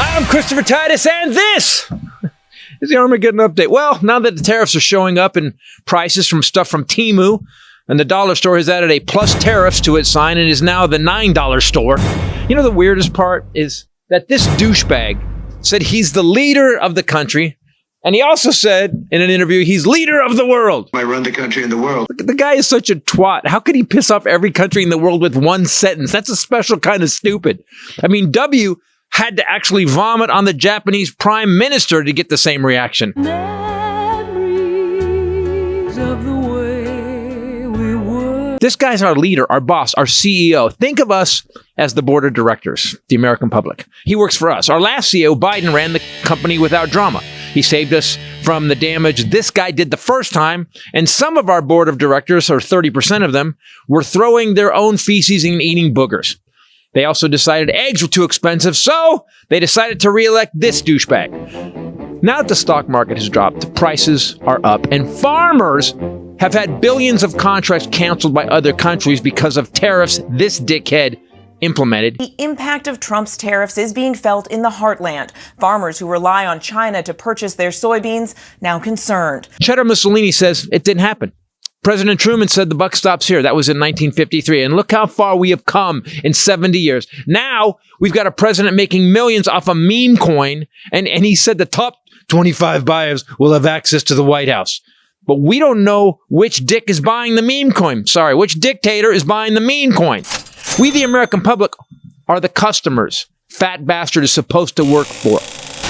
I'm Christopher Titus, and this is the Armageddon update. Well, now that the tariffs are showing up in prices from stuff from Temu, and the dollar store has added a plus tariffs to its sign and is now the $9 store. You know, the weirdest part is that this douchebag said he's the leader of the country, and he also said in an interview he's leader of the world. I run the country and the world. The guy is such a twat. How could he piss off every country in the world with one sentence? That's a special kind of stupid. I mean, W had to actually vomit on the Japanese prime minister to get the same reaction. Memories of the way we were. This guy's our leader, our boss, our CEO. Think of us as the board of directors, the American public. He works for us. Our last CEO, Biden, ran the company without drama. He saved us from the damage this guy did the first time, and some of our board of directors, or 30% of them, were throwing their own feces and eating boogers. They also decided eggs were too expensive, so they decided to re-elect this douchebag. Now that the stock market has dropped, the prices are up, and farmers have had billions of contracts canceled by other countries because of tariffs this dickhead implemented. The impact of Trump's tariffs is being felt in the heartland. Farmers who rely on China to purchase their soybeans now concerned. Cheddar Mussolini says it didn't happen. President Truman said the buck stops here. That was in 1953. And look how far we have come in 70 years. Now we've got a president making millions off a meme coin. And he said the top 25 buyers will have access to the White House. But we don't know which dick is buying the meme coin. Sorry, which dictator is buying the meme coin. We, the American public, are the customers fat bastard is supposed to work for.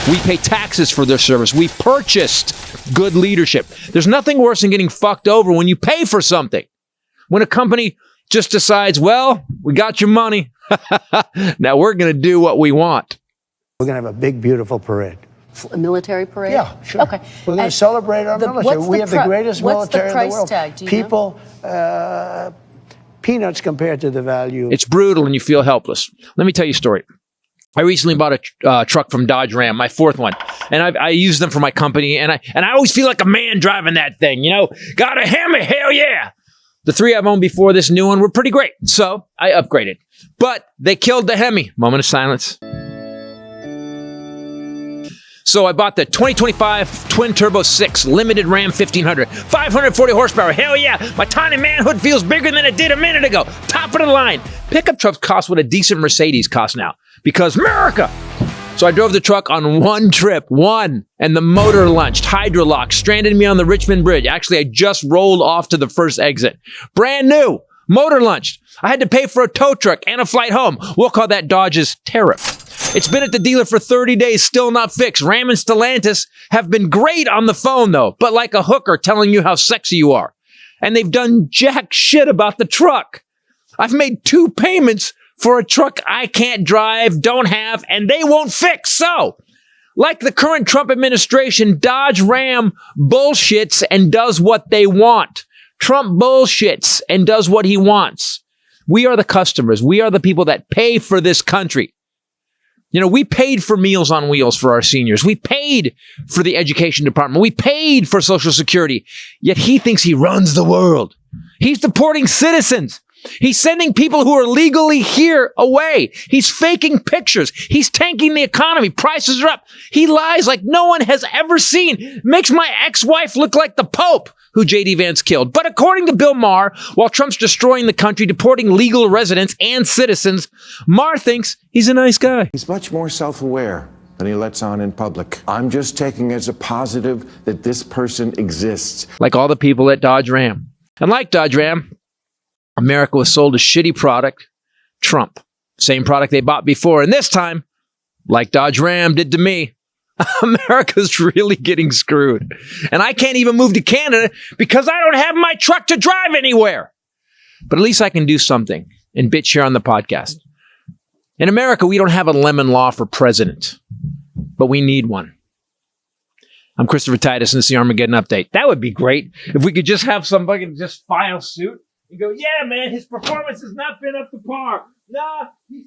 We pay taxes for their service. We purchased good leadership. There's nothing worse than getting fucked over when you pay for something. When a company just decides, well, we got your money. Now we're going to do what we want. We're going to have a big, beautiful parade. A military parade? Yeah, sure. Okay. We're going to celebrate our military. We have the greatest military in the world. What's the price tag? Do you know? Peanuts compared to the value. It's brutal and you feel helpless. Let me tell you a story. I recently bought a truck from Dodge Ram, my fourth one, and I use them for my company, and I always feel like a man driving that thing, you know? Got a Hemi, hell yeah! The three I've owned before this new one were pretty great, so I upgraded. But they killed the Hemi. Moment of silence. So I bought the 2025 Twin Turbo 6 Limited Ram 1500, 540 horsepower. Hell yeah, my tiny manhood feels bigger than it did a minute ago. Top of the line. Pickup trucks cost what a decent Mercedes costs now, because America. So I drove the truck on one trip, and the motor lunched, hydrolock, stranded me on the Richmond Bridge. Actually, I just rolled off to the first exit. Brand new, motor lunched. I had to pay for a tow truck and a flight home. We'll call that Dodge's tariff. It's been at the dealer for 30 days, still not fixed. Ram and Stellantis have been great on the phone, though, but like a hooker telling you how sexy you are. And they've done jack shit about the truck. I've made 2 payments for a truck I can't drive, don't have, and they won't fix. So, like the current Trump administration, Dodge Ram bullshits and does what they want. Trump bullshits and does what he wants. We are the customers. We are the people that pay for this country. You know, we paid for Meals on Wheels for our seniors. We paid for the education department. We paid for Social Security. Yet he thinks he runs the world. He's deporting citizens. He's sending people who are legally here away. He's faking pictures. He's tanking the economy. Prices are up. He lies like no one has ever seen. Makes my ex-wife look like the Pope, who J.D. Vance killed. But according to Bill Maher, while Trump's destroying the country, deporting legal residents and citizens, Maher thinks he's a nice guy. He's much more self-aware than he lets on in public. I'm just taking as a positive that this person exists. Like all the people at Dodge Ram. And like Dodge Ram, America was sold a shitty product, Trump. Same product they bought before. And this time, like Dodge Ram did to me, America's really getting screwed. And I can't even move to Canada because I don't have my truck to drive anywhere. But at least I can do something and bitch here on the podcast. In America, we don't have a lemon law for president, but we need one. I'm Christopher Titus, and this is the Armageddon Update. That would be great if we could just have somebody just file suit and go, yeah, man, his performance has not been up to par. Nah, he